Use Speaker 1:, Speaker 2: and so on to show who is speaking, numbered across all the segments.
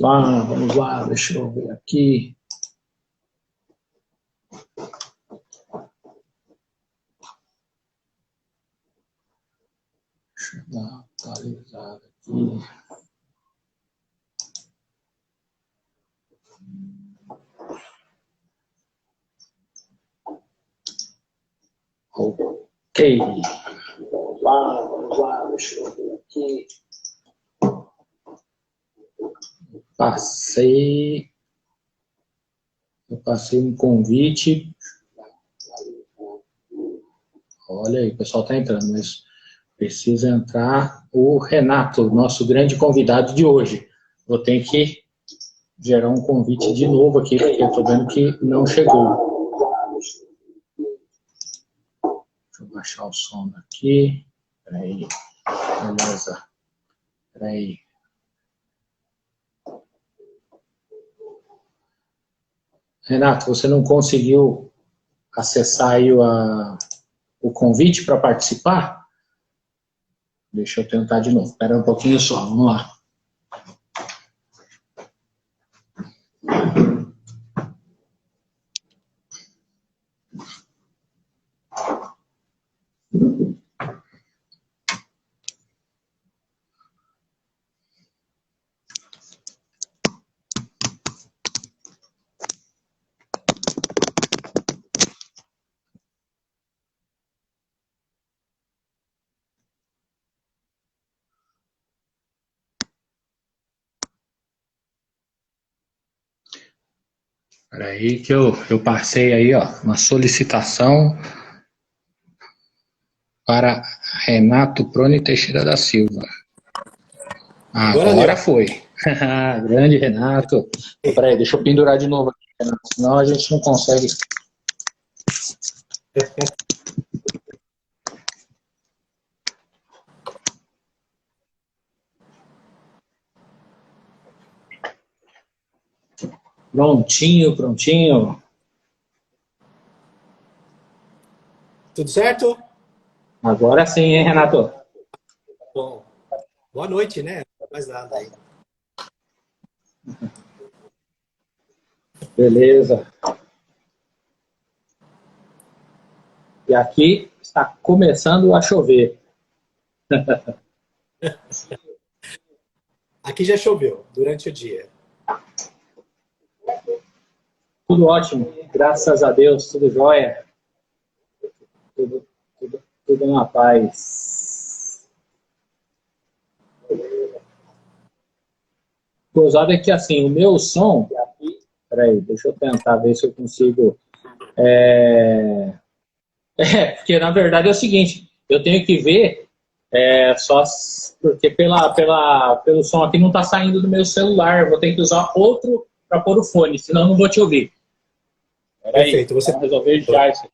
Speaker 1: vamos lá, deixa eu ver aqui. Deixa eu dar uma atualizada aqui. Ok. Vamos lá, deixa eu ver aqui. Eu passei um convite. Olha aí, o pessoal está entrando, mas precisa entrar o Renato, nosso grande convidado de hoje. Vou ter que gerar um convite de novo aqui, porque eu estou vendo que não chegou. Deixa eu baixar o som daqui. Peraí. Beleza. Peraí. Renato, você não conseguiu acessar aí o convite para participar? Deixa eu tentar de novo. Espera um pouquinho só, vamos lá. Espera aí que eu passei aí, ó, uma solicitação para Renato Prone Teixeira da Silva. Agora foi. Grande Renato. Peraí, deixa eu pendurar de novo aqui, Renato, senão a gente não consegue. Prontinho, prontinho.
Speaker 2: Tudo certo?
Speaker 1: Agora sim, hein, Renato?
Speaker 2: Bom, boa noite, né? Não mais nada aí.
Speaker 1: Beleza. E aqui está começando a chover.
Speaker 2: Aqui já choveu durante o dia.
Speaker 1: Tudo ótimo, graças a Deus, tudo jóia. Tudo na paz. Gozado é que assim, o meu som. Peraí, deixa eu tentar ver se eu consigo. Porque na verdade é o seguinte, eu tenho que ver só porque pelo som aqui não está saindo do meu celular, vou ter que usar outro para pôr o fone, senão eu não vou te ouvir. Peraí,
Speaker 2: Perfeito. Você
Speaker 1: vamos resolver já isso aqui.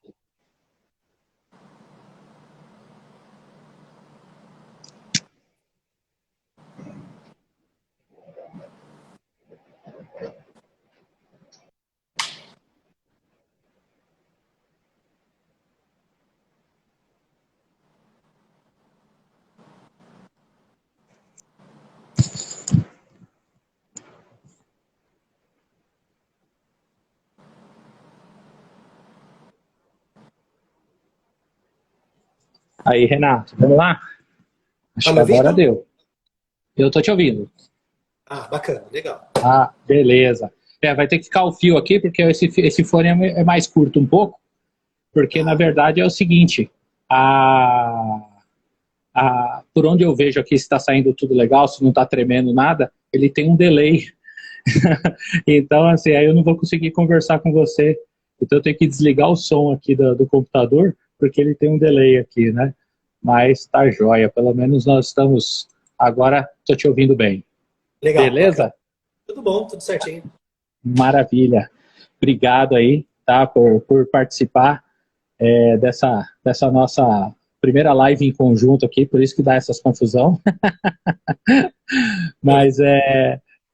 Speaker 1: Aí, Renato, vamos lá?
Speaker 2: tá
Speaker 1: Acho
Speaker 2: me
Speaker 1: que agora
Speaker 2: ouvindo?
Speaker 1: deu. Eu estou te ouvindo.
Speaker 2: Ah, bacana, legal.
Speaker 1: Ah, beleza. Vai ter que ficar o fio aqui, porque esse fone é mais curto um pouco, porque na
Speaker 2: Tá.
Speaker 1: verdade é o seguinte, por onde eu vejo aqui se está saindo tudo legal, se não está tremendo nada, ele tem um delay. Então, assim, aí eu não vou conseguir conversar com você. Então eu tenho que desligar o som aqui do computador, porque ele tem um delay aqui, né? Mas tá jóia, pelo menos nós estamos... Agora estou te ouvindo bem.
Speaker 2: Legal, bacana.
Speaker 1: Beleza?
Speaker 2: Tudo bom, tudo certinho.
Speaker 1: Maravilha. Obrigado aí, tá, por participar dessa nossa primeira live em conjunto aqui, por isso que dá essas confusão. mas,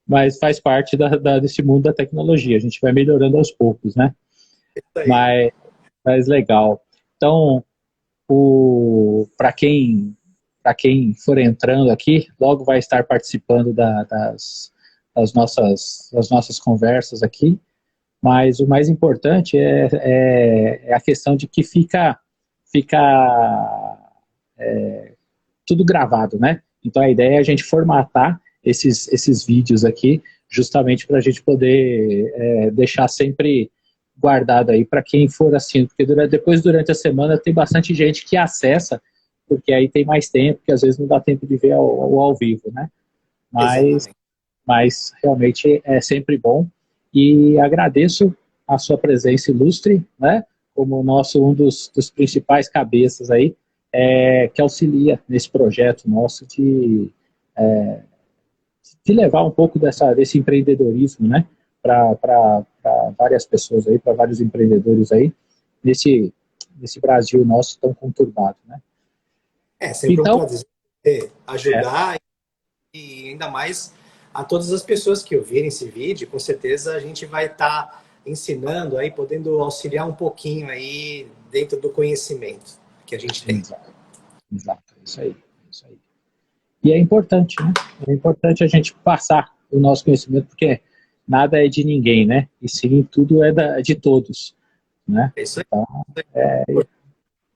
Speaker 1: mas faz parte desse mundo da tecnologia. A gente vai melhorando aos poucos, né?
Speaker 2: Isso aí.
Speaker 1: Mas legal. Então, para quem for entrando aqui, logo vai estar participando das nossas conversas aqui, mas o mais importante é a questão de que fica tudo gravado, né? Então a ideia é a gente formatar esses vídeos aqui, justamente para a gente poder deixar sempre guardado aí para quem for assim, porque depois durante a semana tem bastante gente que acessa, porque aí tem mais tempo, que às vezes não dá tempo de ver ao vivo, né?
Speaker 2: Exatamente.
Speaker 1: Mas realmente é sempre bom, e agradeço a sua presença ilustre, né? Como um dos principais cabeças aí, que auxilia nesse projeto nosso de levar um pouco desse empreendedorismo, né, para várias pessoas aí, para vários empreendedores aí, nesse Brasil nosso tão conturbado, né.
Speaker 2: É sempre um
Speaker 1: Então,
Speaker 2: prazer ajudar e ainda mais a todas as pessoas que ouvirem esse vídeo. Com certeza a gente vai estar ensinando aí, podendo auxiliar um pouquinho aí dentro do conhecimento que a gente tem.
Speaker 1: exato, exato, isso aí, isso aí. E é importante, né, é importante a gente passar o nosso conhecimento, porque nada é de ninguém, né, e sim, tudo é de todos, né.
Speaker 2: É isso aí.
Speaker 1: Então,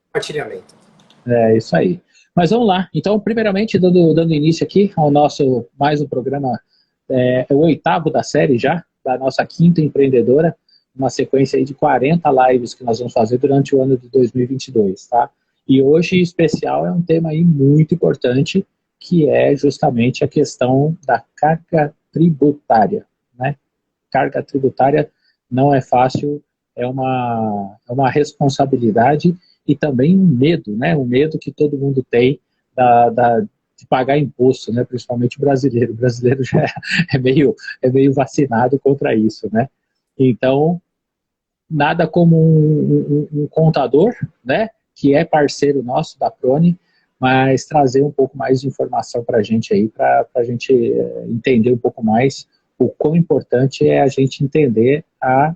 Speaker 2: Compartilhamento.
Speaker 1: é isso aí. Mas vamos lá. Então, primeiramente, dando início aqui ao nosso mais um programa, o oitavo da série já, da nossa quinta empreendedora, uma sequência aí de 40 lives que nós vamos fazer durante o ano de 2022, tá? E hoje, em especial, é um tema aí muito importante, que é justamente a questão da carga tributária, né? Carga tributária não é fácil, é uma responsabilidade e também um medo, né? Um medo que todo mundo tem de pagar imposto, né? Principalmente o brasileiro. O brasileiro já é meio vacinado contra isso, né? Então, nada como um contador, né? Que é parceiro nosso da Prony, mas trazer um pouco mais de informação para a gente aí, para a gente entender um pouco mais o quão importante é a gente entender a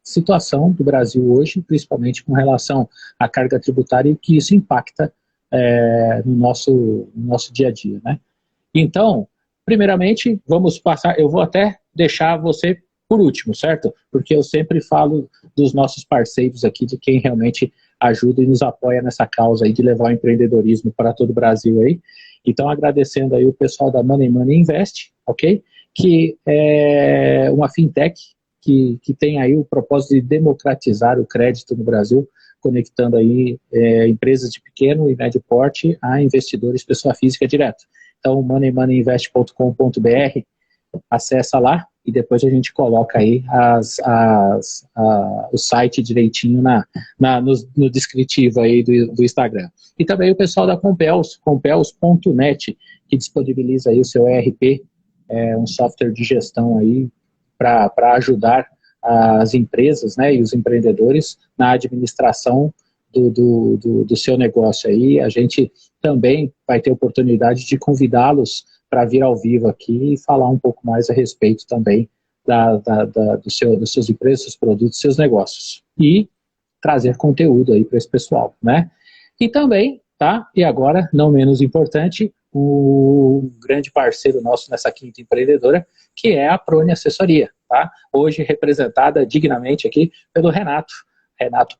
Speaker 1: situação do Brasil hoje, principalmente com relação à carga tributária e que isso impacta no nosso dia a dia, né? Então, primeiramente, vamos passar, eu vou até deixar você por último, certo? Porque eu sempre falo dos nossos parceiros aqui, de quem realmente ajuda e nos apoia nessa causa aí de levar o empreendedorismo para todo o Brasil aí. Então, agradecendo aí o pessoal da Money Money Invest, ok? Que é uma fintech que tem aí o propósito de democratizar o crédito no Brasil, conectando aí empresas de pequeno e médio porte a investidores, pessoa física direto. Então, moneymoneyinvest.com.br, acessa lá e depois a gente coloca aí o site direitinho no descritivo aí do Instagram. E também o pessoal da compels.net, que disponibiliza aí o seu ERP, um software de gestão aí para ajudar as empresas, né, e os empreendedores na administração do seu negócio aí. A gente também vai ter oportunidade de convidá-los para vir ao vivo aqui e falar um pouco mais a respeito também dos seus empresas, seus produtos, seus negócios. E trazer conteúdo aí para esse pessoal, né? E também, tá? E agora, não menos importante, o grande parceiro nosso nessa quinta empreendedora, que é a Prony Assessoria, tá? Hoje representada dignamente aqui pelo Renato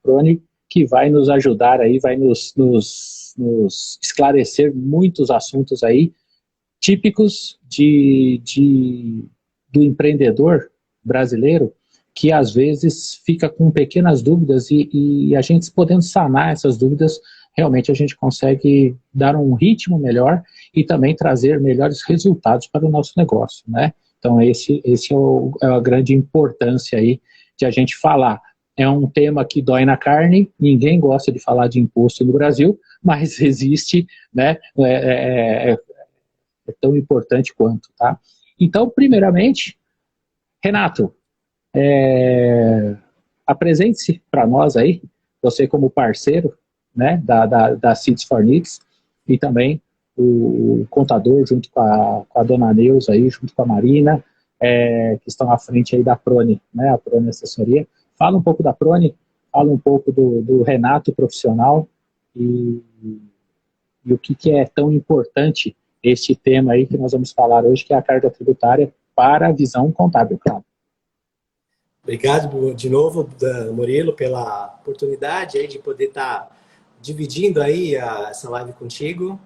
Speaker 1: Prony, que vai nos ajudar aí, vai nos esclarecer muitos assuntos aí, típicos do empreendedor brasileiro, que às vezes fica com pequenas dúvidas e a gente podendo sanar essas dúvidas, realmente a gente consegue dar um ritmo melhor e também trazer melhores resultados para o nosso negócio, né? Então esse é a grande importância aí de a gente falar. É um tema que dói na carne, ninguém gosta de falar de imposto no Brasil, mas existe, né? É tão importante quanto, tá? Então, primeiramente, Renato, apresente-se para nós aí, você como parceiro, né, da Seeds for Needs, e também o contador junto com a dona Neuza aí, junto com a Marina, que estão à frente aí da Prony, né, a Prony Assessoria. Fala um pouco da Prony, fala um pouco do Renato profissional e o que é tão importante este tema aí que nós vamos falar hoje, que é a carga tributária, para a visão contábil, claro.
Speaker 2: Obrigado de novo, Murilo, pela oportunidade aí de poder estar dividindo aí essa live contigo.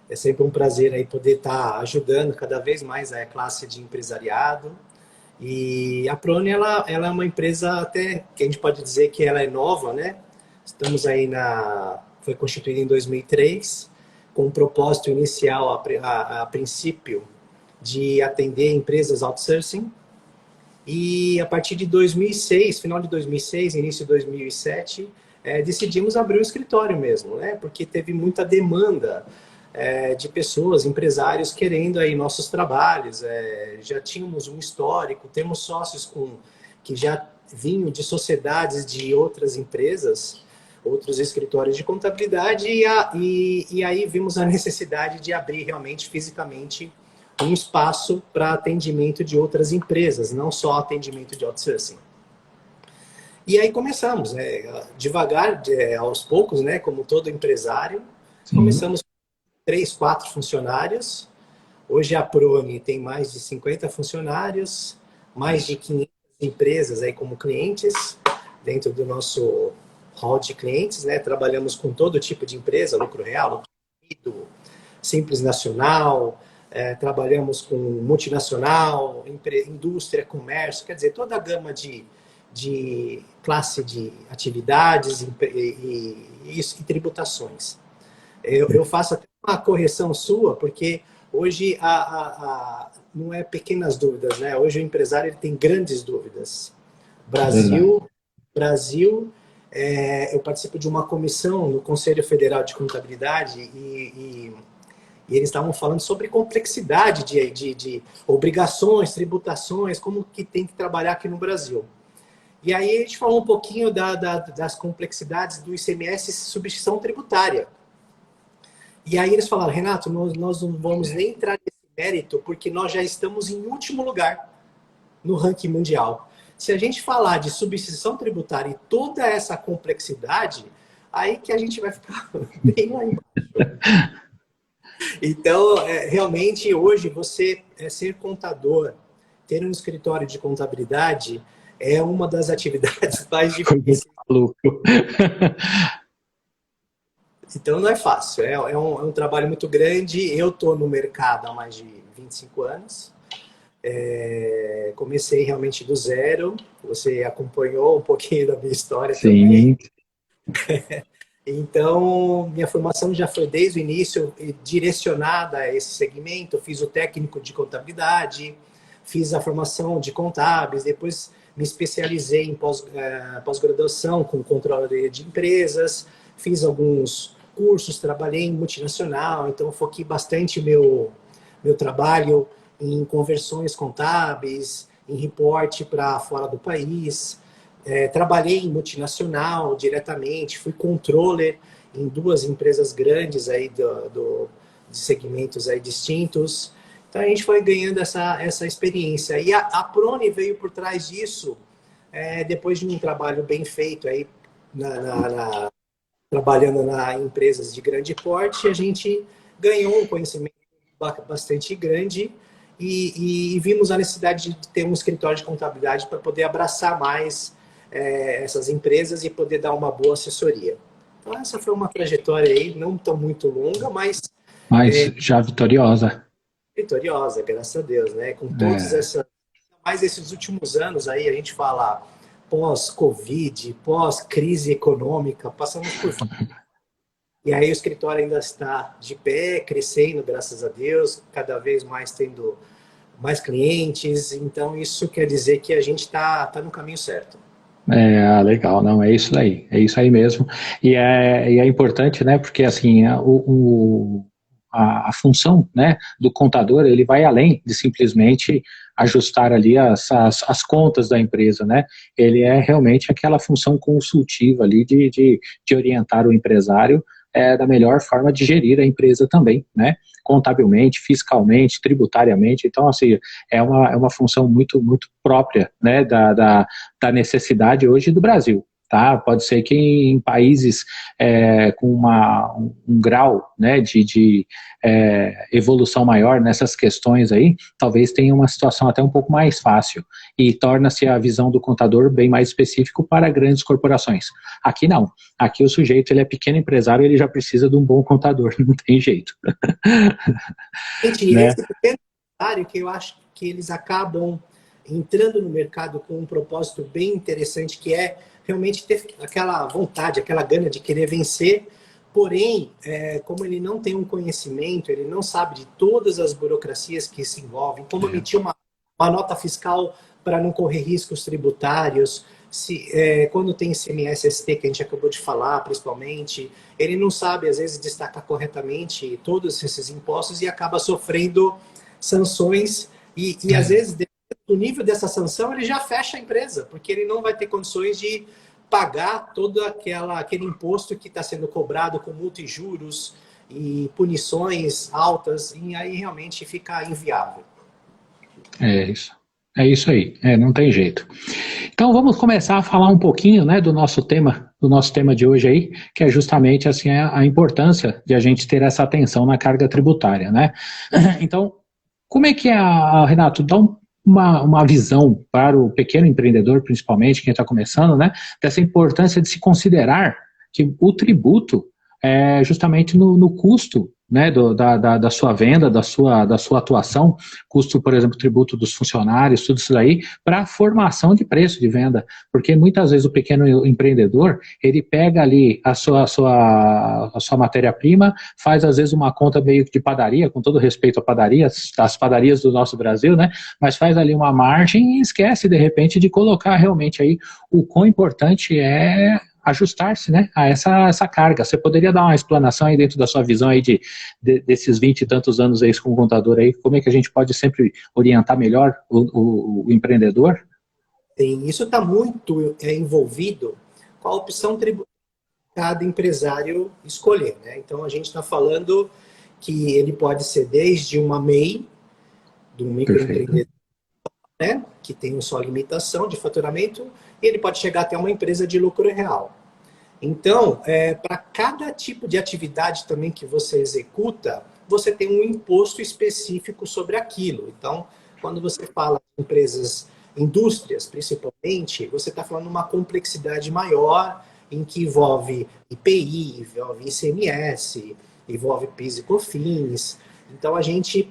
Speaker 2: É sempre um prazer aí poder estar ajudando cada vez mais a classe de empresariado. E a Prony, ela é uma empresa até que a gente pode dizer que ela é nova, né? Estamos aí foi constituída em 2003, com um propósito inicial, a princípio, de atender empresas outsourcing. E a partir de 2006, final de 2006, início de 2007, decidimos abrir um escritório mesmo, né? Porque teve muita demanda de pessoas, empresários querendo aí nossos trabalhos. Já tínhamos um histórico, temos sócios que já vinham de sociedades de outras empresas, outros escritórios de contabilidade, e aí vimos a necessidade de abrir realmente fisicamente um espaço para atendimento de outras empresas, não só atendimento de outsourcing. E aí começamos, devagar, aos poucos, né, como todo empresário. Sim. Começamos com 3, 4 funcionários. Hoje a Prony tem mais de 50 funcionários, mais de 500 empresas aí como clientes, dentro do nosso hall de clientes, né? Trabalhamos com todo tipo de empresa, lucro real, lucro líquido, simples nacional, trabalhamos com multinacional, indústria, comércio, quer dizer, toda a gama de classe de atividades e tributações. Eu faço até uma correção sua, porque hoje não é pequenas dúvidas, né? Hoje o empresário ele tem grandes dúvidas. Brasil, eu participo de uma comissão no Conselho Federal de Contabilidade e eles estavam falando sobre complexidade de obrigações, tributações, como que tem que trabalhar aqui no Brasil. E aí a gente falou um pouquinho das complexidades do ICMS e substituição tributária. E aí eles falaram, Renato, nós não vamos nem entrar nesse mérito, porque nós já estamos em último lugar no ranking mundial. Se a gente falar de substituição tributária e toda essa complexidade, aí que a gente vai ficar bem lá embaixo. Então, realmente, hoje, você ser contador, ter um escritório de contabilidade, é uma das atividades mais difíceis. Então, não é fácil. É um trabalho muito grande. Eu estou no mercado há mais de 25 anos. Comecei realmente do zero. Você acompanhou um pouquinho da minha história. Sim. Também. Então, minha formação já foi desde o início direcionada a esse segmento. Fiz o técnico de contabilidade, fiz a formação de contábeis, depois me especializei em pós-graduação com controladoria de empresas, fiz alguns cursos, trabalhei em multinacional, então foquei bastante meu trabalho em conversões contábeis, em reporte para fora do país. Trabalhei em multinacional diretamente, fui controller em 2 empresas grandes aí de segmentos aí distintos. Então a gente foi ganhando essa experiência. E a Prony veio por trás disso, depois de um trabalho bem feito aí trabalhando em empresas de grande porte, a gente ganhou um conhecimento bastante grande e vimos a necessidade de ter um escritório de contabilidade para poder abraçar mais essas empresas e poder dar uma boa assessoria. Então, essa foi uma trajetória aí, não tão muito longa, mas
Speaker 1: já vitoriosa.
Speaker 2: Vitoriosa, graças a Deus, né? Com todas mais esses últimos anos aí, a gente fala pós-Covid, pós-crise econômica, passamos por... E aí o escritório ainda está de pé, crescendo, graças a Deus, cada vez mais tendo mais clientes, então isso quer dizer que a gente está no caminho certo.
Speaker 1: Legal, não, é isso aí mesmo, e é importante, né, porque assim, a função, né, do contador, ele vai além de simplesmente ajustar ali as contas da empresa, né, ele é realmente aquela função consultiva ali de orientar o empresário da melhor forma de gerir a empresa também, né, contabilmente, fiscalmente, tributariamente. Então, assim, é uma função muito, muito própria, né, da necessidade hoje do Brasil, tá? Pode ser que em países com um grau, né, de evolução maior nessas questões aí, talvez tenha uma situação até um pouco mais fácil e torna-se a visão do contador bem mais específico para grandes corporações. Aqui não. Aqui o sujeito, ele é pequeno empresário, ele já precisa de um bom contador, não tem jeito.
Speaker 2: Gente,
Speaker 1: Né?
Speaker 2: esse pequeno empresário que eu acho que eles acabam entrando no mercado com um propósito bem interessante, que é realmente ter aquela vontade, aquela gana de querer vencer, porém, como ele não tem um conhecimento, ele não sabe de todas as burocracias que se envolvem, como emitir uma nota fiscal para não correr riscos tributários, quando tem ICMS-ST, que a gente acabou de falar, principalmente, ele não sabe, às vezes, destacar corretamente todos esses impostos e acaba sofrendo sanções e às vezes, do nível dessa sanção, ele já fecha a empresa, porque ele não vai ter condições de pagar todo aquele imposto que está sendo cobrado com multa e juros e punições altas, e aí realmente fica inviável.
Speaker 1: É isso. É isso aí, não tem jeito. Então vamos começar a falar um pouquinho, né, do nosso tema de hoje aí, que é justamente assim a importância de a gente ter essa atenção na carga tributária, né? Então, como é que é, Renato, dá uma visão para o pequeno empreendedor, principalmente, quem está começando, né, dessa importância de se considerar que o tributo é justamente no custo, né, da sua venda, da sua atuação, custo, por exemplo, tributo dos funcionários, tudo isso aí, para a formação de preço de venda, porque muitas vezes o pequeno empreendedor, ele pega ali a sua matéria-prima, faz às vezes uma conta meio que de padaria, com todo respeito à padaria, as padarias do nosso Brasil, né, mas faz ali uma margem e esquece, de repente, de colocar realmente aí o quão importante é ajustar-se, né, a essa carga. Você poderia dar uma explanação aí dentro da sua visão aí desses 20 e tantos anos aí como contador aí, como é que a gente pode sempre orientar melhor o empreendedor?
Speaker 2: Sim, isso está muito envolvido com a opção tributária que cada empresário escolher, né? Então a gente está falando que ele pode ser desde uma MEI, de um microempreendedor, né, que tem só limitação de faturamento, e ele pode chegar até uma empresa de lucro real. Então, para cada tipo de atividade também que você executa, você tem um imposto específico sobre aquilo. Então, quando você fala de empresas, indústrias principalmente, você está falando de uma complexidade maior, em que envolve IPI, envolve ICMS, envolve PIS e COFINS. Então, a gente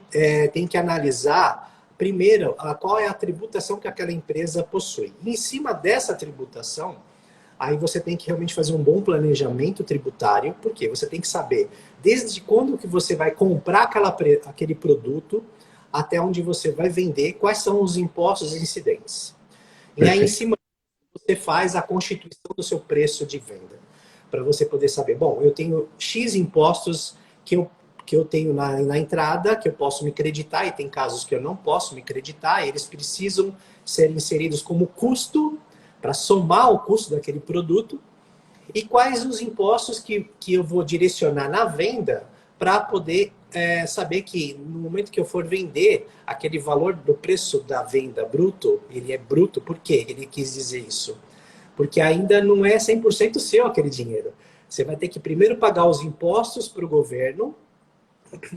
Speaker 2: tem que analisar primeiro, qual é a tributação que aquela empresa possui. E em cima dessa tributação, aí você tem que realmente fazer um bom planejamento tributário, porque você tem que saber desde quando que você vai comprar aquele produto até onde você vai vender, quais são os impostos incidentes. E aí, em cima, você faz a constituição do seu preço de venda, para você poder saber, bom, eu tenho X impostos que eu tenho na entrada, que eu posso me creditar, e tem casos que eu não posso me creditar, eles precisam ser inseridos como custo, para somar o custo daquele produto, e quais os impostos que eu vou direcionar na venda, para poder saber que no momento que eu for vender, aquele valor do preço da venda bruto, ele é bruto, por quê ele quis dizer isso? Porque ainda não é 100% seu aquele dinheiro. Você vai ter que primeiro pagar os impostos para o governo,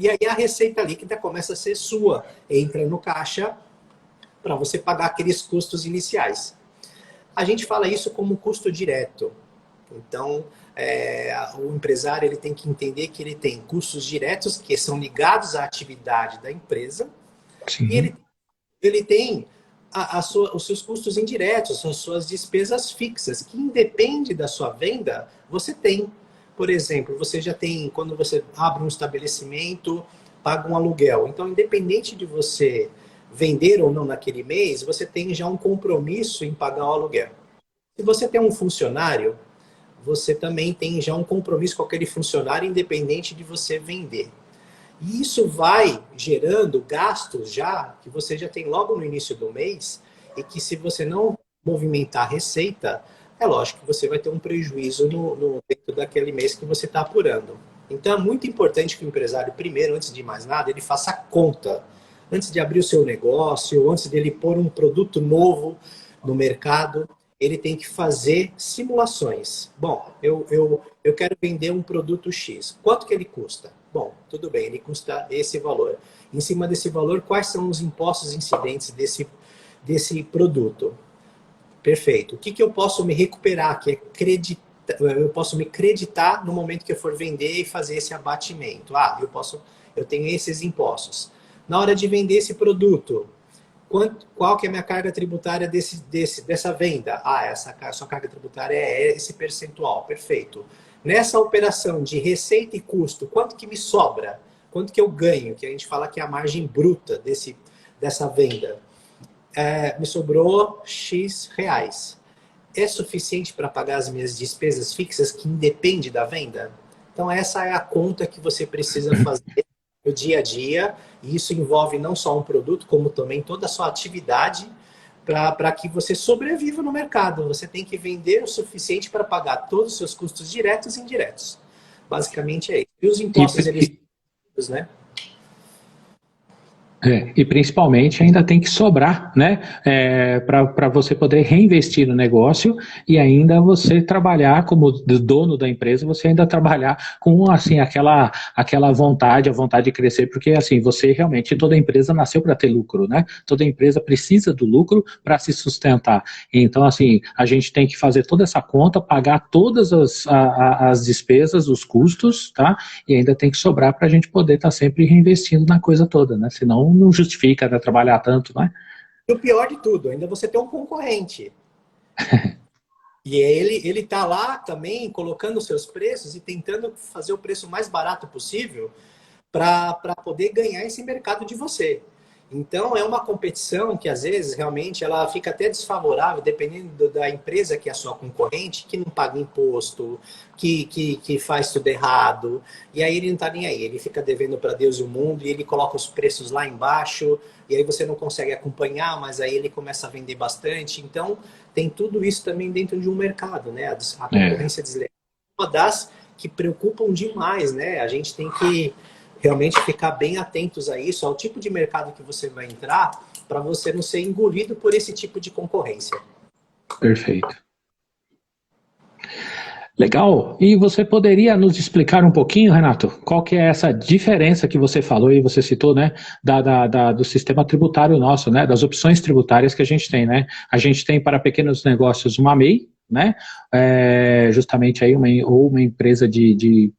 Speaker 2: e aí a receita líquida começa a ser sua. Entra no caixa para você pagar aqueles custos iniciais. A gente fala isso como custo direto. Então, o empresário ele tem que entender que ele tem custos diretos que são ligados à atividade da empresa. Sim. E ele tem os seus custos indiretos, as suas despesas fixas, que independe da sua venda, você tem. Por exemplo, você já tem, quando você abre um estabelecimento, paga um aluguel. Então, independente de você vender ou não naquele mês, você tem já um compromisso em pagar o aluguel. Se você tem um funcionário, você também tem já um compromisso com aquele funcionário, independente de você vender. E isso vai gerando gastos já, que você já tem logo no início do mês, e que se você não movimentar a receita, é lógico que você vai ter um prejuízo dentro daquele mês que você está apurando. Então é muito importante que o empresário, primeiro, antes de mais nada, ele faça a conta. Antes de abrir o seu negócio, antes de ele pôr um produto novo no mercado, ele tem que fazer simulações. Bom, eu quero vender um produto X. Quanto que ele custa? Bom, tudo bem, ele custa esse valor. Em cima desse valor, quais são os impostos incidentes desse produto? Perfeito. O que, que eu posso me recuperar, que é eu posso me creditar no momento que eu for vender e fazer esse abatimento. Ah, eu tenho esses impostos. Na hora de vender esse produto, qual que é a minha carga tributária dessa venda? Ah, a sua carga tributária é esse percentual. Perfeito. Nessa operação de receita e custo, quanto que me sobra? Quanto que eu ganho? Que a gente fala que é a margem bruta dessa venda. Me sobrou X reais. É suficiente para pagar as minhas despesas fixas que independe da venda? Então essa é a conta que você precisa fazer no dia a dia, e isso envolve não só um produto, como também toda a sua atividade para que você sobreviva no mercado. Você tem que vender o suficiente para pagar todos os seus custos diretos e indiretos. Basicamente é isso. E os impostos, eles né?
Speaker 1: E principalmente ainda tem que sobrar, né, para você poder reinvestir no negócio e ainda você trabalhar como dono da empresa, você ainda trabalhar com assim aquela vontade, a vontade de crescer, porque assim você realmente toda empresa nasceu para ter lucro, né? Toda empresa precisa do lucro para se sustentar. Então assim a gente tem que fazer toda essa conta, pagar todas as despesas, os custos, tá? E ainda tem que sobrar para a gente poder estar sempre reinvestindo na coisa toda, né? Senão não justifica, né, trabalhar tanto, né?
Speaker 2: E o pior de tudo, ainda você tem um concorrente. E ele está lá também colocando os seus preços e tentando fazer o preço mais barato possível para poder ganhar esse mercado de você. Então é uma competição que às vezes realmente ela fica até desfavorável, dependendo da empresa que é a sua concorrente, que não paga imposto, que faz tudo errado. E aí ele não está nem aí, ele fica devendo para Deus e o mundo e ele coloca os preços lá embaixo, e aí você não consegue acompanhar, mas aí ele começa a vender bastante. Então tem tudo isso também dentro de um mercado, né? A concorrência desleal é uma das que preocupam demais, né? A gente tem que realmente ficar bem atentos a isso, ao tipo de mercado que você vai entrar, para você não ser engolido por esse tipo de concorrência.
Speaker 1: Perfeito. Legal. E você poderia nos explicar um pouquinho, Renato, qual que é essa diferença que você falou e você citou, né, do sistema tributário nosso, né, das opções tributárias que a gente tem, né? A gente tem para pequenos negócios uma MEI, né, justamente aí uma empresa de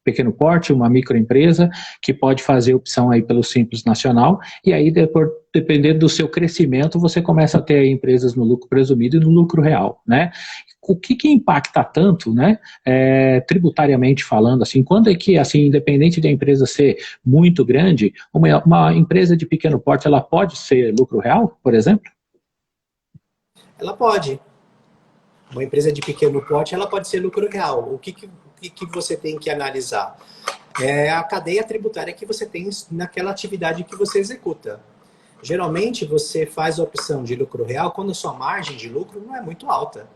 Speaker 1: pequeno porte, uma microempresa, que pode fazer opção aí pelo Simples Nacional, e aí, dependendo do seu crescimento, você começa a ter empresas no lucro presumido e no lucro real, né? O que impacta tanto, né, tributariamente falando, assim, quando é que, assim, independente da empresa ser muito grande, uma empresa de pequeno porte, ela pode ser lucro real, por exemplo?
Speaker 2: Ela pode. Uma empresa de pequeno porte, ela pode ser lucro real. O que você tem que analisar? É a cadeia tributária que você tem naquela atividade que você executa. Geralmente, você faz a opção de lucro real quando a sua margem de lucro não é muito alta.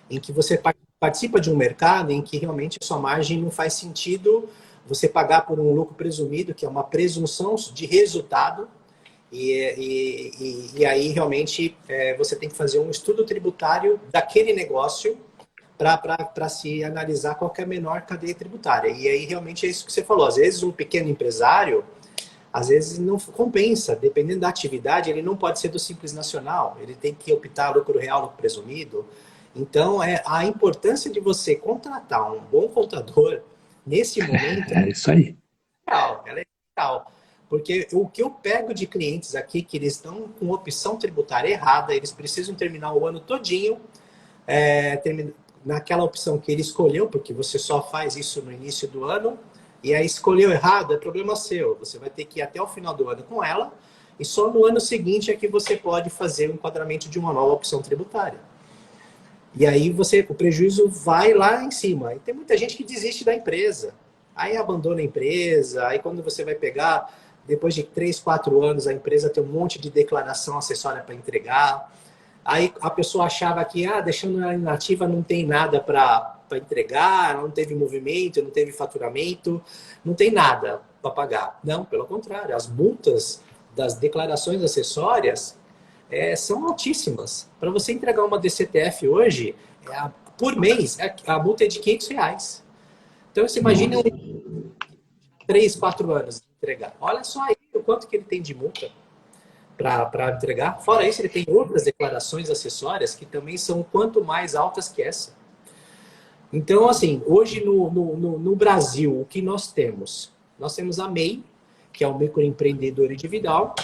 Speaker 2: Em que você participa de um mercado em que realmente a sua margem não faz sentido você pagar por um lucro presumido, que é uma presunção de resultado, e aí realmente você tem que fazer um estudo tributário daquele negócio para se analisar qual que é a menor cadeia tributária. E aí realmente é isso que você falou. Às vezes um pequeno empresário, às vezes não compensa, dependendo da atividade, ele não pode ser do Simples Nacional, ele tem que optar lucro real, lucro presumido. Então, a importância de você contratar um bom contador nesse momento
Speaker 1: É isso aí.
Speaker 2: ela é vital. Porque o que eu pego de clientes aqui, que eles estão com opção tributária errada, eles precisam terminar o ano todinho naquela opção que ele escolheu, porque você só faz isso no início do ano, e aí escolheu errado, é problema seu. Você vai ter que ir até o final do ano com ela, e só no ano seguinte é que você pode fazer o enquadramento de uma nova opção tributária. E aí o prejuízo vai lá em cima. E tem muita gente que desiste da empresa. Aí abandona a empresa, aí quando você vai pegar, depois de 3, 4 anos, a empresa tem um monte de declaração acessória para entregar. Aí a pessoa achava que, deixando ela inativa não tem nada para entregar, não teve movimento, não teve faturamento, não tem nada para pagar. Não, pelo contrário, as multas das declarações acessórias são altíssimas. Para você entregar uma DCTF hoje, por mês, a multa é de R$ 500. Então, você imagina 3, 4 anos de entregar. Olha só aí o quanto que ele tem de multa para entregar. Fora isso, ele tem outras declarações acessórias que também são quanto mais altas que essa. Então, assim, hoje no Brasil, o que nós temos? Nós temos a MEI, que é o microempreendedor individual,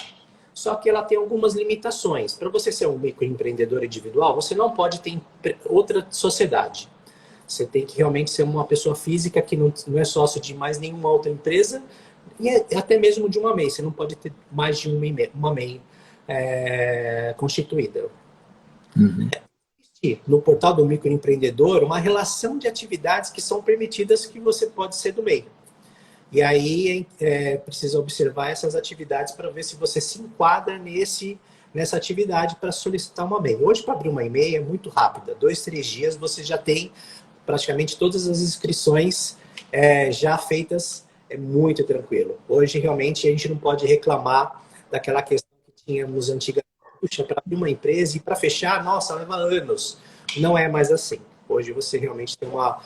Speaker 2: só que ela tem algumas limitações. Para você ser um microempreendedor individual, você não pode ter outra sociedade. Você tem que realmente ser uma pessoa física que não é sócio de mais nenhuma outra empresa e até mesmo de uma MEI. Você não pode ter mais de uma MEI constituída.
Speaker 1: Uhum.
Speaker 2: No portal do microempreendedor, uma relação de atividades que são permitidas que você pode ser do MEI. E aí precisa observar essas atividades para ver se você se enquadra nessa atividade para solicitar uma MEI. Hoje, para abrir uma MEI é muito rápida. 2, 3 dias você já tem praticamente todas as inscrições já feitas. É muito tranquilo. Hoje, realmente, a gente não pode reclamar daquela questão que tínhamos antigamente. Puxa, para abrir uma empresa e para fechar, nossa, leva anos. Não é mais assim. Hoje você realmente tem uma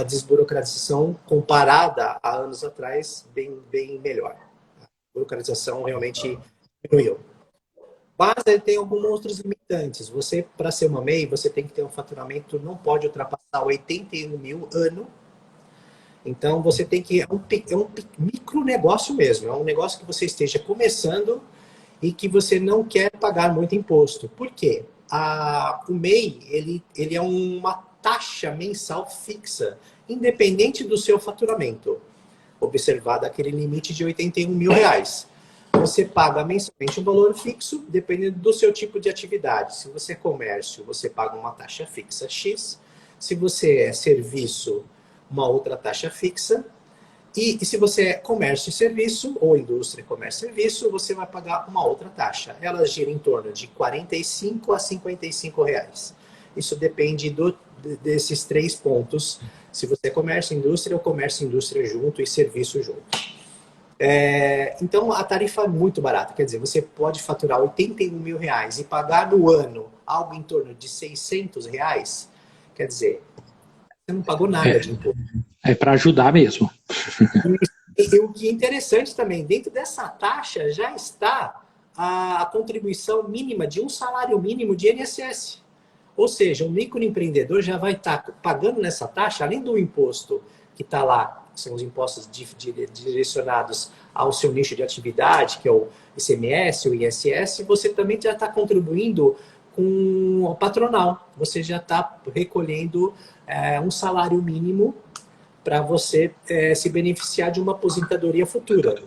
Speaker 2: desburocratização comparada a anos atrás bem melhor. A burocratização realmente diminuiu. Mas tem alguns outros limitantes. Você, para ser uma MEI, você tem que ter um faturamento, não pode ultrapassar 81 mil ano. Então você tem que. É um micro negócio mesmo. É um negócio que você esteja começando e que você não quer pagar muito imposto. Por quê? O MEI ele é uma taxa mensal fixa, independente do seu faturamento. Observado aquele limite de 81 mil reais. Você paga mensalmente um valor fixo, dependendo do seu tipo de atividade. Se você é comércio, você paga uma taxa fixa X. Se você é serviço, uma outra taxa fixa. E se você é comércio e serviço, ou indústria, comércio e serviço, você vai pagar uma outra taxa. Ela gira em torno de 45 a 55 reais. Isso depende desses 3 pontos. Se você é comércio e indústria, ou comércio e indústria junto e serviço junto. Então, a tarifa é muito barata. Quer dizer, você pode faturar 81 mil reais e pagar no ano algo em torno de 600 reais. Quer dizer, você não pagou nada de imposto.
Speaker 1: É para ajudar mesmo.
Speaker 2: E o que é interessante também, dentro dessa taxa já está a contribuição mínima de um salário mínimo de INSS. Ou seja, o microempreendedor já vai estar pagando nessa taxa, além do imposto que está lá, que são os impostos direcionados ao seu nicho de atividade, que é o ICMS, o ISS, você também já está contribuindo com o patronal. Você já está recolhendo um salário mínimo para você se beneficiar de uma aposentadoria futura.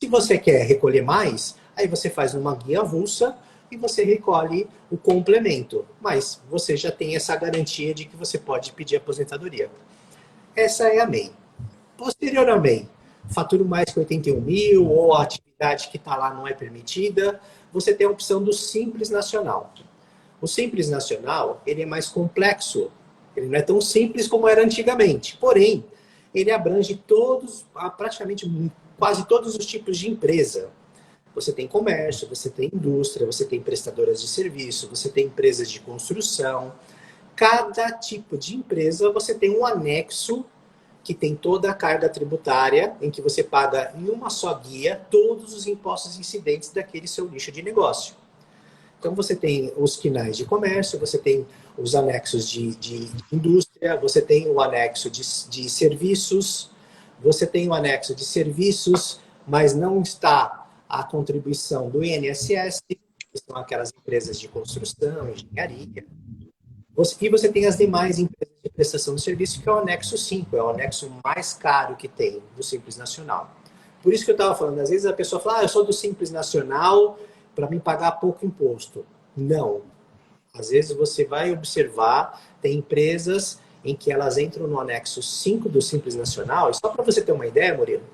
Speaker 2: Se você quer recolher mais, aí você faz uma guia avulsa e você recolhe o complemento. Mas você já tem essa garantia de que você pode pedir aposentadoria. Essa é a MEI. Posterior à MEI, fatura mais que 81 mil ou a atividade que está lá não é permitida, você tem a opção do Simples Nacional. O Simples Nacional, ele é mais complexo. Ele não é tão simples como era antigamente. Porém, ele abrange praticamente quase todos os tipos de empresa. Você tem comércio, você tem indústria, você tem prestadoras de serviço, você tem empresas de construção. Cada tipo de empresa você tem um anexo que tem toda a carga tributária, em que você paga em uma só guia todos os impostos incidentes daquele seu nicho de negócio. Então você tem os quinais de comércio, você tem os anexos de indústria, você tem o anexo de serviços, você tem o anexo de serviços, mas não está a contribuição do INSS, que são aquelas empresas de construção, engenharia. E você tem as demais empresas de prestação de serviço, que é o anexo 5, é o anexo mais caro que tem do Simples Nacional. Por isso que eu estava falando, às vezes a pessoa fala, eu sou do Simples Nacional, para mim pagar pouco imposto. Não. Às vezes você vai observar, tem empresas em que elas entram no anexo 5 do Simples Nacional, e só para você ter uma ideia, Murilo,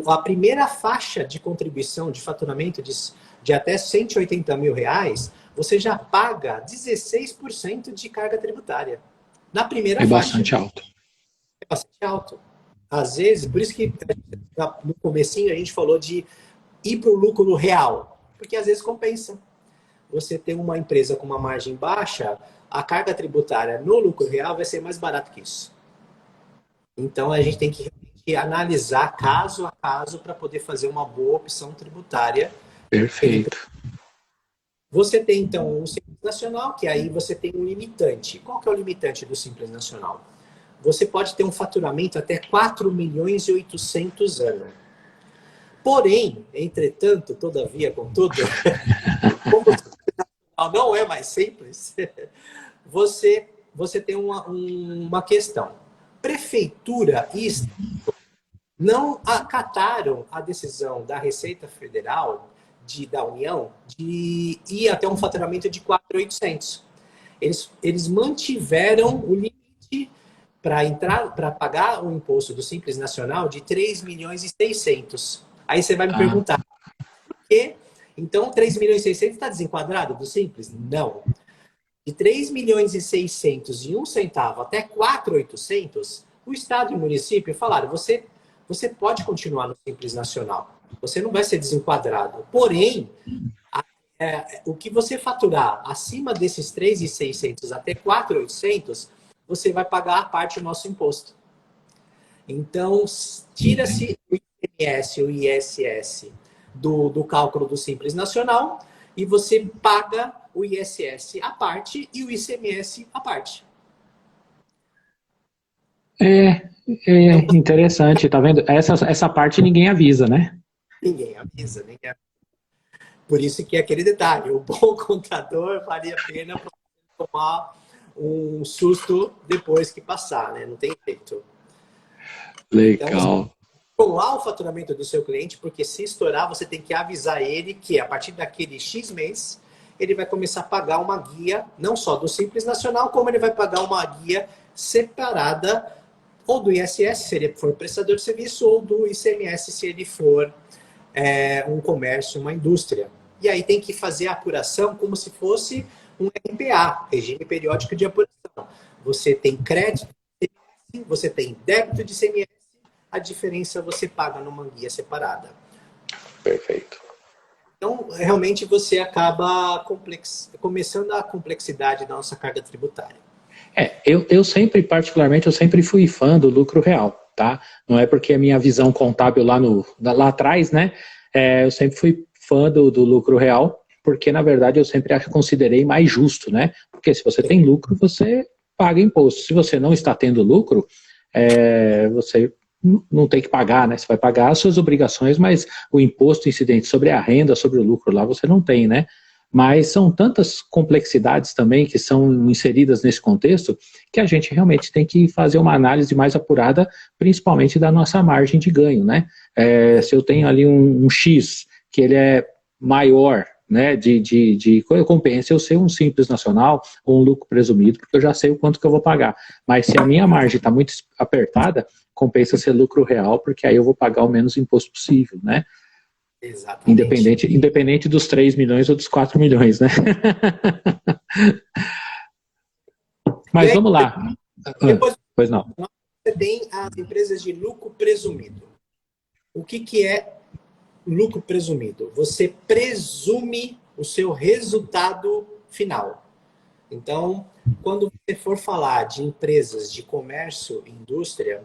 Speaker 2: a primeira faixa de contribuição de faturamento de até 180 mil reais, você já paga 16% de carga tributária. Na primeira faixa.
Speaker 1: É bastante alto.
Speaker 2: É bastante alto. Às vezes, por isso que no comecinho a gente falou de ir para o lucro real, porque às vezes compensa. você tem uma empresa com uma margem baixa, a carga tributária no lucro real vai ser mais barato que isso. Então, a gente tem que analisar caso a caso para poder fazer uma boa opção tributária.
Speaker 1: Perfeito.
Speaker 2: Você tem, então, o Simples Nacional, que aí você tem um limitante. Qual que é o limitante do Simples Nacional? Você pode ter um faturamento até 4 milhões e 800 ano. Porém, entretanto, todavia, contudo, como o Simples Nacional não é mais simples, você tem uma questão. Prefeitura e Estado não acataram a decisão da Receita Federal, da União, de ir até um faturamento de 4.800. Eles mantiveram o limite para pagar o imposto do Simples Nacional de 3 milhões e 600. Aí você vai me perguntar, por quê? Então, 3 milhões e 600 está desenquadrado do Simples? Não. De 3 milhões e 600 e 1 centavo até 4.800, o Estado e o município falaram, você pode continuar no Simples Nacional. Você não vai ser desenquadrado. Porém, o que você faturar acima desses 3.600 até 4.800, você vai pagar a parte do nosso imposto. Então, tira-se o ICMS, o ISS do cálculo do Simples Nacional e você paga o ISS à parte e o ICMS à parte.
Speaker 1: É interessante, tá vendo? Essa parte ninguém avisa, né?
Speaker 2: Ninguém avisa, ninguém avisa. Por isso que é aquele detalhe, o bom contador vale a pena tomar um susto depois que passar, né? Não tem jeito.
Speaker 1: Legal.
Speaker 2: Então, controlar o faturamento do seu cliente, porque se estourar, você tem que avisar ele que a partir daquele X mês, ele vai começar a pagar uma guia, não só do Simples Nacional, como ele vai pagar uma guia separada, ou do ISS, se ele for prestador de serviço, ou do ICMS, se ele for um comércio, uma indústria. E aí tem que fazer a apuração como se fosse um RPA, regime periódico de apuração. Você tem crédito de ICMS, você tem débito de ICMS, a diferença você paga numa guia separada.
Speaker 1: Perfeito.
Speaker 2: Então, realmente, você acaba começando a complexidade da nossa carga tributária.
Speaker 1: Eu sempre, particularmente, eu sempre fui fã do lucro real, tá? Não é porque a minha visão contábil lá atrás, né? Eu sempre fui fã do lucro real, porque, na verdade, eu sempre considerei mais justo, né? Porque se você tem lucro, você paga imposto. Se você não está tendo lucro, você não tem que pagar, né? Você vai pagar as suas obrigações, mas o imposto incidente sobre a renda, sobre o lucro lá, você não tem, né? Mas são tantas complexidades também que são inseridas nesse contexto que a gente realmente tem que fazer uma análise mais apurada, principalmente da nossa margem de ganho, né? Se eu tenho ali um X que ele é maior, né, compensa eu ser um Simples Nacional ou um lucro presumido, porque eu já sei o quanto que eu vou pagar. Mas se a minha margem está muito apertada, compensa ser lucro real, porque aí eu vou pagar o menos imposto possível, né?
Speaker 2: Exatamente.
Speaker 1: Independente dos 3 milhões ou dos 4 milhões, né? Mas
Speaker 2: aí,
Speaker 1: vamos lá.
Speaker 2: Depois,
Speaker 1: Pois não.
Speaker 2: você tem as empresas de lucro presumido. O que é lucro presumido? Você presume o seu resultado final. Então, quando você for falar de empresas de comércio e indústria,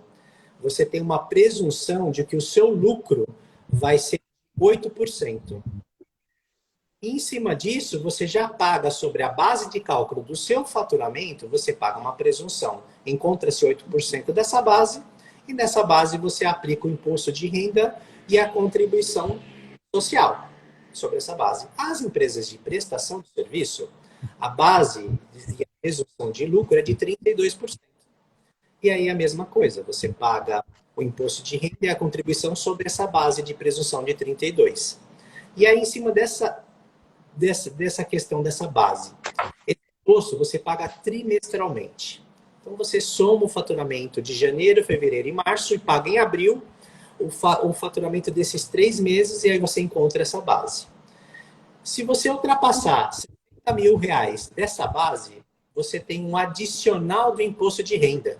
Speaker 2: você tem uma presunção de que o seu lucro vai ser 8%. Em cima disso, você já paga sobre a base de cálculo do seu faturamento, você paga uma presunção. Encontra-se 8% dessa base, e nessa base você aplica o imposto de renda e a contribuição social sobre essa base. As empresas de prestação de serviço, a base e a presunção de lucro é de 32%. E aí a mesma coisa, você paga o imposto de renda e a contribuição sobre essa base de presunção de 32%. E aí, em cima dessa questão dessa base, esse imposto você paga trimestralmente. Então, você soma o faturamento de janeiro, fevereiro e março e paga em abril o faturamento desses 3 meses e aí você encontra essa base. Se você ultrapassar R$70.000 dessa base, você tem um adicional do imposto de renda.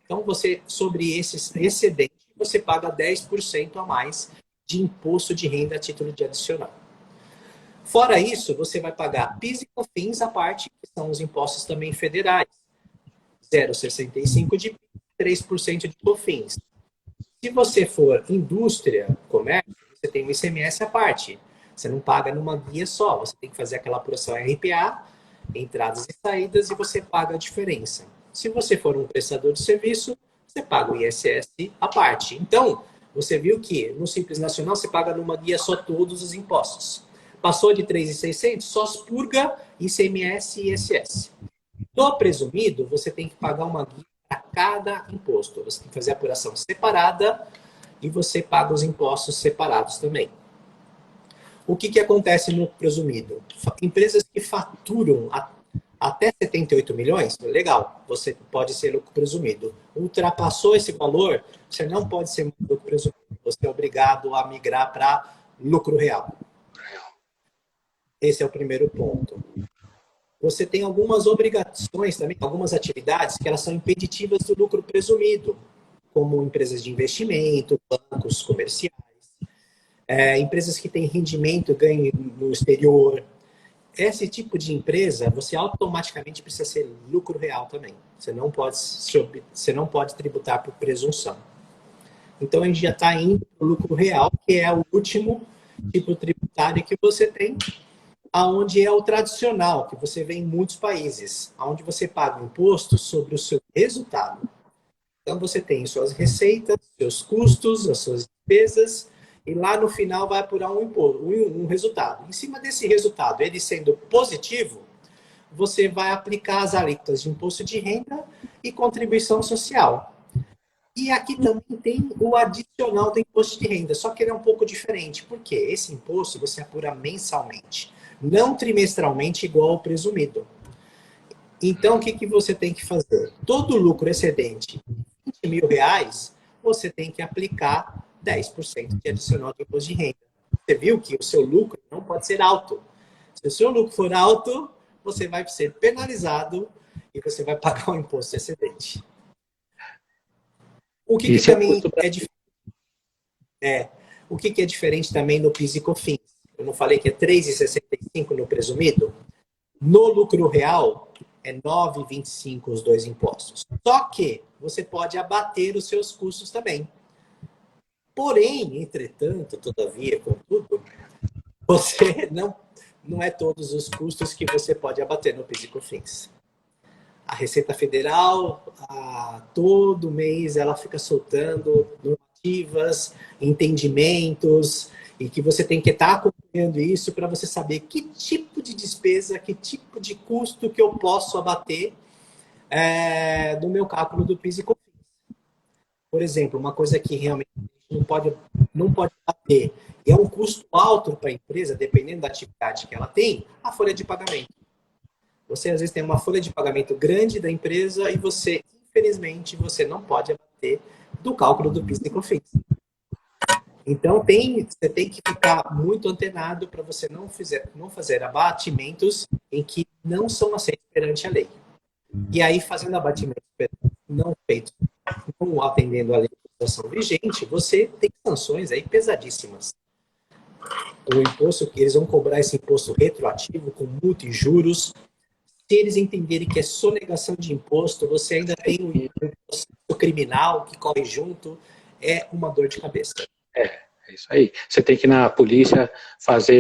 Speaker 2: Então, sobre esse excedente, você paga 10% a mais de imposto de renda a título de adicional. Fora isso, você vai pagar PIS e COFINS à parte, que são os impostos também federais. 0,65% de PIS, 3% de COFINS. Se você for indústria, comércio, você tem o ICMS à parte. Você não paga numa guia só, você tem que fazer aquela apuração RPA, entradas e saídas, e você paga a diferença. Se você for um prestador de serviço, você paga o ISS à parte. Então, você viu que no Simples Nacional você paga numa guia só todos os impostos. Passou de 3.600, só expurga ICMS e ISS. No presumido, você tem que pagar uma guia para cada imposto. Você tem que fazer a apuração separada e você paga os impostos separados também. O que acontece no presumido? Empresas que faturam até 78 milhões, legal, você pode ser lucro presumido. Ultrapassou esse valor, você não pode ser lucro presumido. Você é obrigado a migrar para lucro real. Esse é o primeiro ponto. Você tem algumas obrigações também, algumas atividades que elas são impeditivas do lucro presumido, como empresas de investimento, bancos comerciais, empresas que têm rendimento, ganho no exterior. Esse tipo de empresa, você automaticamente precisa ser lucro real também. Você não pode tributar por presunção. Então, a gente já está indo para o lucro real, que é o último tipo tributário que você tem, aonde é o tradicional, que você vê em muitos países, onde você paga imposto sobre o seu resultado. Então, você tem suas receitas, seus custos, as suas despesas, e lá no final vai apurar um resultado. Em cima desse resultado, ele sendo positivo, você vai aplicar as alíquotas de imposto de renda e contribuição social. E aqui também tem o adicional do imposto de renda, só que ele é um pouco diferente. Por quê? Esse imposto você apura mensalmente, não trimestralmente igual ao presumido. Então, o que você tem que fazer? Todo lucro excedente de R$20.000, você tem que aplicar 10% de adicional de imposto de renda. Você viu que o seu lucro não pode ser alto. Se o seu lucro for alto, você vai ser penalizado e você vai pagar o imposto excedente. O que também é diferente? O que é diferente também no PIS e COFINS? Eu não falei que é 3,65 no presumido? No lucro real, é 9,25 os dois impostos. Só que você pode abater os seus custos também. Porém, entretanto, todavia, contudo, você não é todos os custos que você pode abater no PIS e COFINS. A Receita Federal, todo mês, ela fica soltando normativas, entendimentos, e que você tem que estar acompanhando isso para você saber que tipo de despesa, que tipo de custo que eu posso abater no meu cálculo do PIS e COFINS. Por exemplo, uma coisa que realmente não pode abater, e é um custo alto para a empresa, dependendo da atividade que ela tem, a folha de pagamento. Você, às vezes, tem uma folha de pagamento grande da empresa e você, infelizmente, você não pode abater do cálculo do PIS e COFINS. Então, você tem que ficar muito antenado para você não fazer abatimentos em que não são aceitos perante a lei. E aí, fazendo abatimentos não feitos, não atendendo a legislação vigente, você tem sanções aí pesadíssimas. O imposto, eles vão cobrar esse imposto retroativo com multa e juros. Se eles entenderem que é sonegação de imposto, você ainda tem o imposto criminal que corre junto, é uma dor de cabeça.
Speaker 1: É isso aí. Você tem que ir na polícia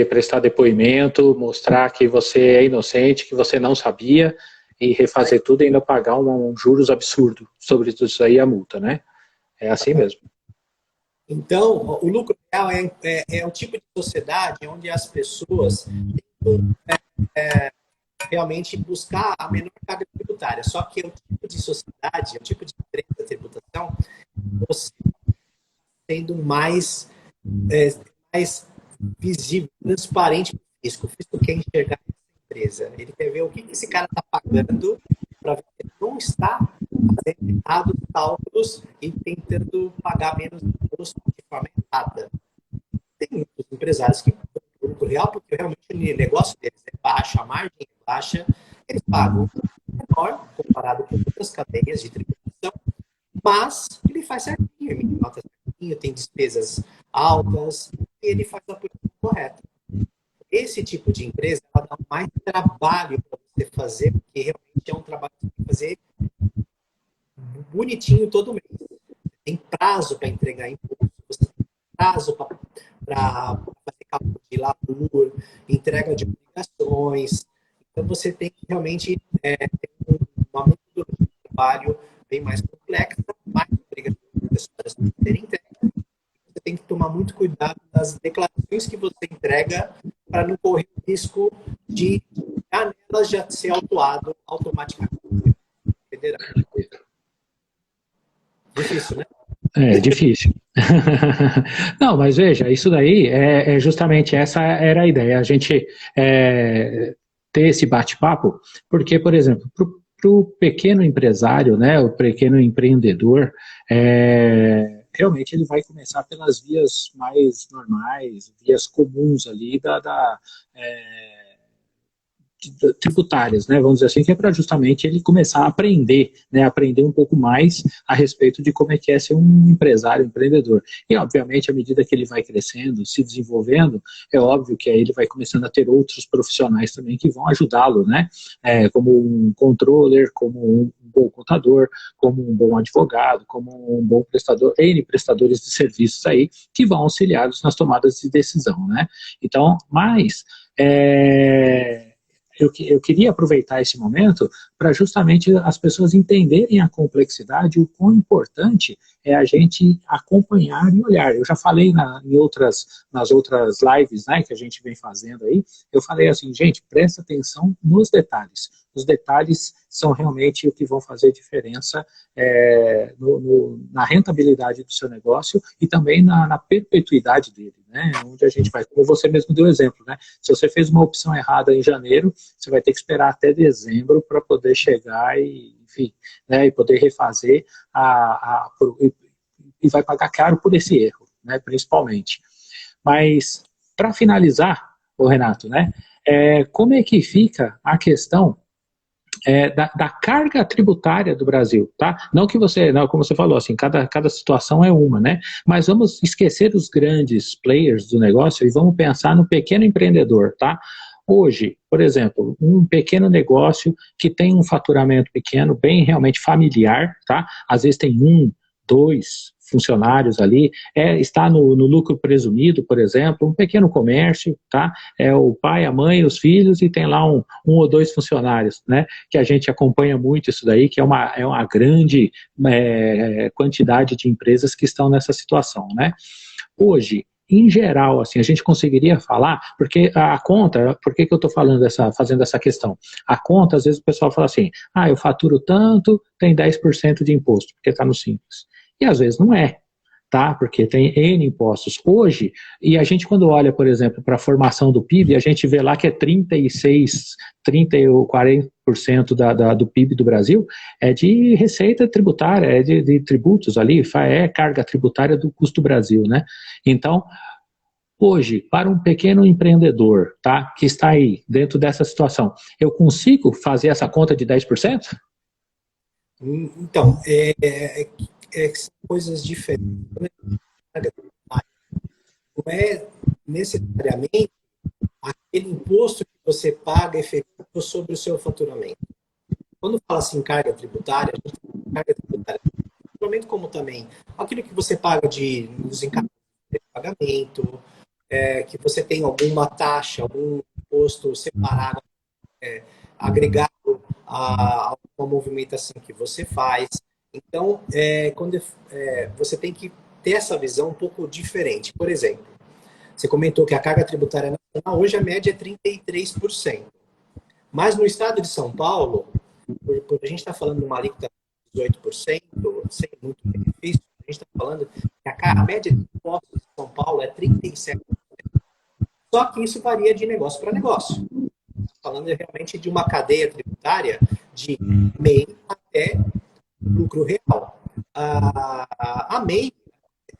Speaker 1: prestar depoimento, mostrar que você é inocente, que você não sabia, e refazer tudo e ainda pagar um juros absurdo sobre tudo isso aí, a multa, né? É assim mesmo.
Speaker 2: Então, o lucro real é o tipo de sociedade onde as pessoas tentam realmente buscar a menor carga tributária. Só que é o tipo de sociedade, é o tipo de empresa da tributação, você sendo mais visível, transparente para o fisco. O fisco quer enxergar essa empresa. Ele quer ver o que esse cara está pagando para ver que ele não está fazendo errado os cálculos e tentando pagar menos imposto de forma errada. Tem muitos empresários que pagam o lucro real porque realmente o negócio deles é baixo, a margem é baixa, eles pagam menor comparado com outras cadeias de tributação, mas ele faz certinho, ele nota certinho, tem despesas altas, e ele faz a política correta. esse tipo de empresa, ela dá mais trabalho para você fazer, porque realmente é um trabalho que você tem que fazer bonitinho todo mês. Você tem prazo para entregar imposto, você tem prazo para fazer cálculo de labor, entrega de obrigações. Então, você tem que realmente ter uma metodologia de trabalho bem mais complexa, mais obrigações para serem entregues. Você tem que tomar muito cuidado nas declarações que você entrega para não correr o risco de nelas já ser autuado automaticamente. Federal. Difícil, né?
Speaker 1: É difícil. Não, mas veja, isso daí é justamente essa era a ideia, a gente ter esse bate-papo, porque, por exemplo, para o pequeno empresário, né, o pequeno empreendedor, realmente ele vai começar pelas vias mais normais, vias comuns ali tributárias, né, vamos dizer assim, que é para justamente ele começar a aprender, né, aprender um pouco mais a respeito de como é que é ser um empresário, um empreendedor. E, obviamente, à medida que ele vai crescendo, se desenvolvendo, é óbvio que aí ele vai começando a ter outros profissionais também que vão ajudá-lo, né, como um controller, como um bom contador, como um bom advogado, como um bom prestador, N prestadores de serviços aí, que vão auxiliá-los nas tomadas de decisão, né. Então, mas eu queria aproveitar esse momento para justamente as pessoas entenderem a complexidade, o quão importante é a gente acompanhar e olhar. Eu já falei nas outras lives, né, que a gente vem fazendo aí, eu falei assim, gente, presta atenção nos detalhes. Os detalhes são realmente o que vão fazer diferença na rentabilidade do seu negócio e também na perpetuidade dele, né, onde a gente vai, como você mesmo deu exemplo, né, se você fez uma opção errada em janeiro, você vai ter que esperar até dezembro para poder chegar e, enfim, né, e poder refazer e vai pagar caro por esse erro, né, principalmente. Mas, para finalizar, o Renato, né, como é que fica a questão da carga tributária do Brasil, tá? Não que você, não, como você falou, assim, cada situação é uma, né? Mas vamos esquecer os grandes players do negócio e vamos pensar no pequeno empreendedor, tá? Hoje, por exemplo, um pequeno negócio que tem um faturamento pequeno, bem realmente familiar, tá? Às vezes tem um, dois funcionários ali, está no lucro presumido, por exemplo, um pequeno comércio, tá? É o pai, a mãe, os filhos e tem lá um ou dois funcionários, né? Que a gente acompanha muito isso daí, que é uma grande quantidade de empresas que estão nessa situação, né? Hoje, em geral, assim, a gente conseguiria falar, porque a conta, por que eu estou fazendo essa questão? A conta, às vezes o pessoal fala assim, eu faturo tanto, tem 10% de imposto, porque está no Simples. E às vezes não é, tá? Porque tem N impostos. Hoje, e a gente quando olha, por exemplo, para a formação do PIB, a gente vê lá que é 36, 30 ou 40% do PIB do Brasil é de receita tributária, é de tributos ali, é carga tributária do custo do Brasil, né? Então, hoje, para um pequeno empreendedor, tá, que está aí dentro dessa situação, eu consigo fazer essa conta de 10%?
Speaker 2: Então, são coisas diferentes. Não é necessariamente aquele imposto que você paga efetivo sobre o seu faturamento. Quando fala assim carga tributária, a gente fala carga tributária faturamento como também aquilo que você paga nos encargos de pagamento, que você tem alguma taxa, algum imposto separado, agregado a uma movimentação que você faz. Então, você tem que ter essa visão um pouco diferente. Por exemplo, você comentou que a carga tributária nacional, hoje a média é 33%. Mas no estado de São Paulo, por a gente está falando de uma alíquota de 18%, sem muito benefício, a gente está falando que a média de impostos de São Paulo é 37%. Só que isso varia de negócio para negócio. Falando realmente de uma cadeia tributária de MEI até lucro real. A MEI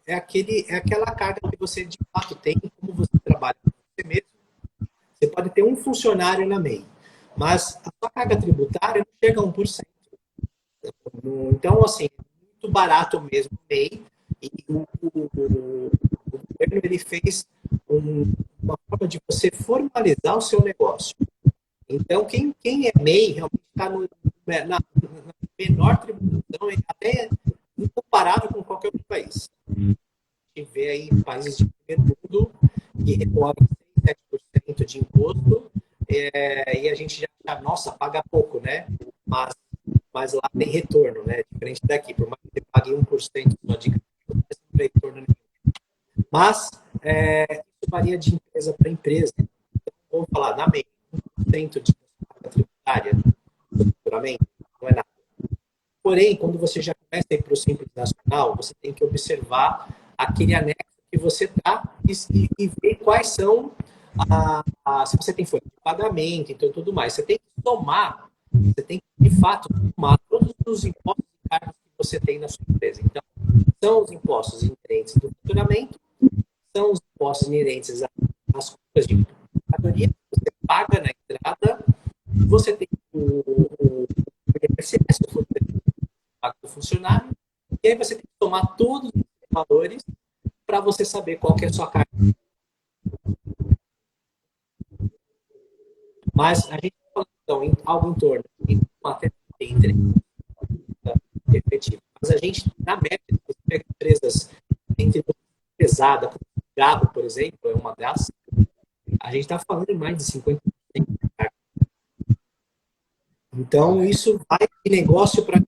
Speaker 2: é aquela carga que você de fato tem, como você trabalha com você mesmo. Você pode ter um funcionário na MEI, mas a sua carga tributária não chega a 1%. Então, assim, é muito barato mesmo o MEI. E o governo ele fez um uma forma de você formalizar o seu negócio. Então, quem é MEI realmente está na menor tributação, até comparado com qualquer outro país. A gente vê aí países de primeiro mundo que recolhem 6, 7% de imposto, e a gente já, nossa, paga pouco, né? Mas lá tem retorno, né? Diferente daqui, por mais que você pague 1% só de não tem retorno nenhum. Mas isso varia de empresa para empresa. Então, vamos falar, na MEI, 1% de carga tributária, futuramente, não é nada. Porém, quando você já começa a ir para o Simples Nacional, você tem que observar aquele anexo que você está e ver quais são, se você tem folha de pagamento, então tudo mais. Você tem que somar, você tem que, de fato, somar todos os impostos e cargos que você tem na sua empresa. Então, são os impostos inerentes do faturamento, são os impostos inerentes às compras de mercadoria que você paga na entrada, você tem o INSS, do funcionário, e aí você tem que tomar todos os valores para você saber qual que é a sua carga. Mas a gente fala, então, em algo em torno de uma entre efetivo. Mas a gente, na média, você pega empresas entre pesada, como cigarro, por exemplo, é uma das, a gente está falando em mais de 50%. Então, isso vai de negócio para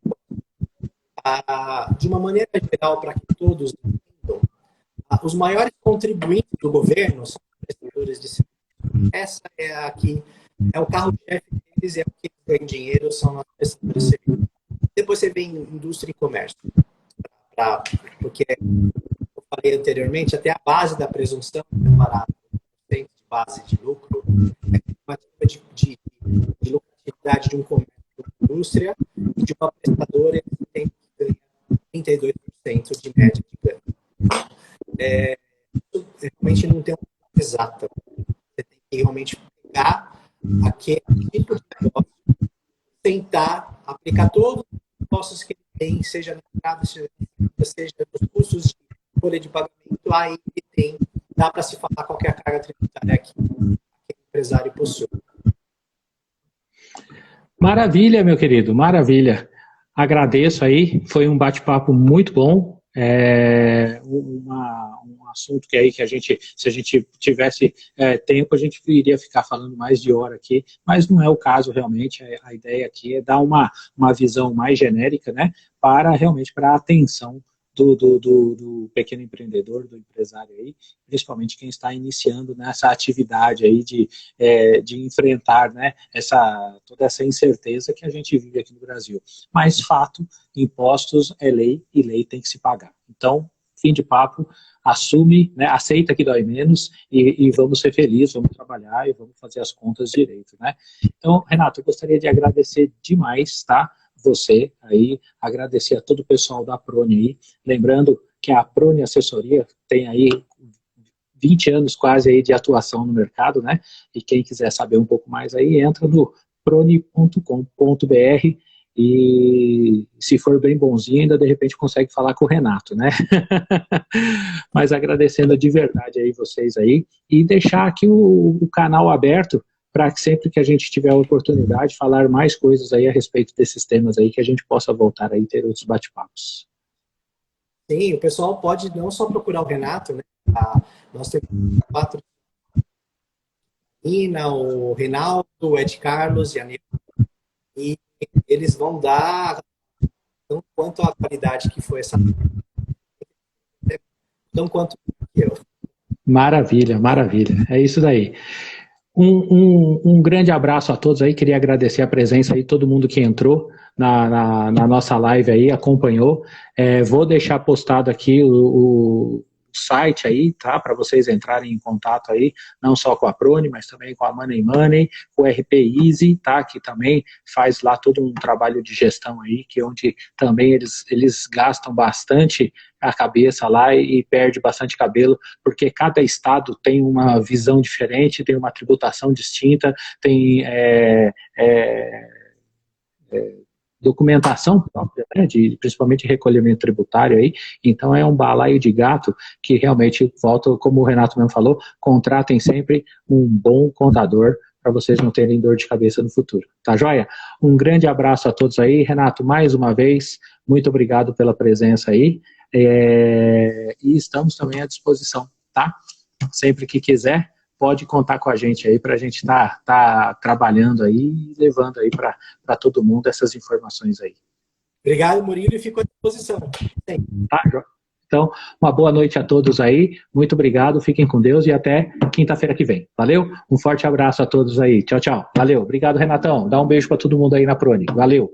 Speaker 2: de uma maneira geral, para que todos entendam, os maiores contribuintes do governo são os prestadores de serviço. Essa é a que é o carro-chefe deles, é o que ganha dinheiro, são os prestadores de serviço. Depois você vem indústria e comércio. Porque, eu falei anteriormente, até a base da presunção é parada. De base de lucro, é uma de lucratividade de um comércio, de uma indústria e de uma prestadora que tem 32% de média de ganho. Realmente não tem uma coisa exata. Você tem que realmente pegar aquele tipo de negócio, tentar aplicar todos os impostos que ele tem, seja na entrada, seja nos custos de folha de pagamento, aí ele tem, dá para se falar qual é a carga tributária que o empresário possui.
Speaker 1: Maravilha, meu querido, maravilha. Agradeço aí, foi um bate-papo muito bom. Um assunto que aí que a gente, se a gente tivesse tempo, a gente iria ficar falando mais de hora aqui, mas não é o caso realmente. A ideia aqui é dar uma visão mais genérica, né, para realmente para a atenção do pequeno empreendedor, do empresário aí, principalmente quem está iniciando nessa atividade aí de enfrentar, né, toda essa incerteza que a gente vive aqui no Brasil. Mas, fato, impostos é lei e lei tem que se pagar. Então, fim de papo, assume, né, aceita que dói menos e vamos ser felizes, vamos trabalhar e vamos fazer as contas direito, né? Então, Renato, eu gostaria de agradecer demais, tá? Você aí, agradecer a todo o pessoal da Prony aí, lembrando que a Prony Assessoria tem aí 20 anos quase aí de atuação no mercado, né? E quem quiser saber um pouco mais aí, entra no prony.com.br e se for bem bonzinho, ainda de repente consegue falar com o Renato, né? Mas agradecendo de verdade aí vocês aí e deixar aqui o canal aberto para que sempre que a gente tiver a oportunidade falar mais coisas aí a respeito desses temas aí, que a gente possa voltar aí e ter outros bate-papos.
Speaker 2: Sim, o pessoal pode não só procurar o Renato, né? Nós temos 4, o Reinaldo, o Ed Carlos e a Neu, e eles vão dar tão quanto a qualidade que foi essa, tão quanto eu.
Speaker 1: Maravilha, maravilha, é isso daí. Um grande abraço a todos aí, queria agradecer a presença aí, todo mundo que entrou na nossa live aí, acompanhou. Vou deixar postado aqui o site aí, tá, para vocês entrarem em contato aí, não só com a Prony, mas também com a Money Money, com o RP Easy, tá, que também faz lá todo um trabalho de gestão aí, que onde também eles gastam bastante a cabeça lá e perde bastante cabelo, porque cada estado tem uma visão diferente, tem uma tributação distinta, tem documentação própria, né, principalmente recolhimento tributário aí, então é um balaio de gato que realmente, volta, como o Renato mesmo falou, contratem sempre um bom contador para vocês não terem dor de cabeça no futuro. Tá joia? Um grande abraço a todos aí. Renato, mais uma vez, muito obrigado pela presença aí, e estamos também à disposição, tá? Sempre que quiser, pode contar com a gente aí para a gente tá trabalhando aí e levando aí para todo mundo essas informações aí.
Speaker 2: Obrigado, Murilo, e fico à disposição.
Speaker 1: Tá, então, uma boa noite a todos aí, muito obrigado, fiquem com Deus e até quinta-feira que vem. Valeu? Um forte abraço a todos aí. Tchau, tchau. Valeu. Obrigado, Renatão. Dá um beijo para todo mundo aí na Prone. Valeu.